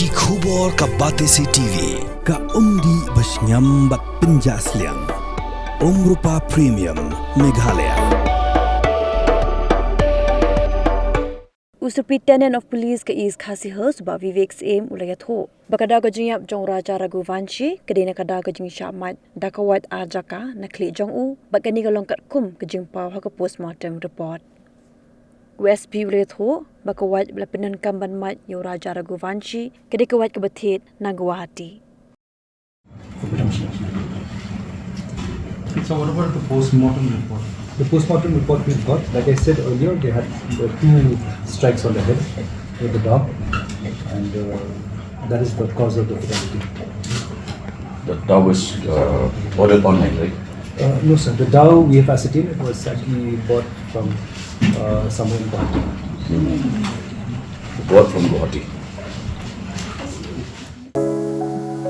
Ki khubor ka Batesi TV. Ka umdi basnyam bat penjaslian. Rupa Premium Meghalaya. Superintendent of Police ka is khasi hers ba Vivek's aim ulayat ho. Bakada ka jingap jong Raja Guwahati kadena kada ka jing Shah Mait dakawat Jaka na Khlieh jong u bakani ka longkat kum ka jing pau ha ka postmortem report. USP ulayat ho bakawat belapenan kamban Mait yo Raja Guwahati kadekawat ka Thied na Guwahati. So what about the post-mortem report? The post-mortem report we've got, like I said earlier, they had 2 strikes on the head with the dog, and that is the cause of the fatality. The dog was ordered online, right? No sir, the Dow we have ascertained it was actually bought from somewhere in Guwahati. Bought from Guwahati.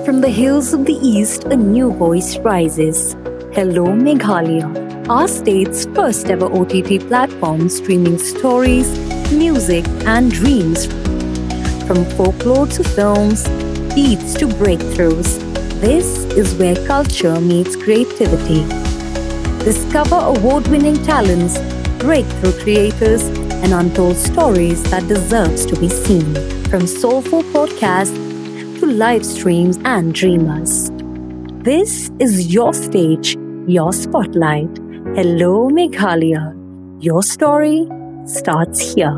From the hills of the east, a new voice rises. Hello Meghalaya, our state's first ever OTT platform streaming stories, music and dreams. From folklore to films, beats to breakthroughs, this is where culture meets creativity. Discover award-winning talents, breakthrough creators, and untold stories that deserves to be seen. From soulful podcasts to live streams and dreamers. This is your stage, your spotlight. Hello Meghalaya. Your story starts here.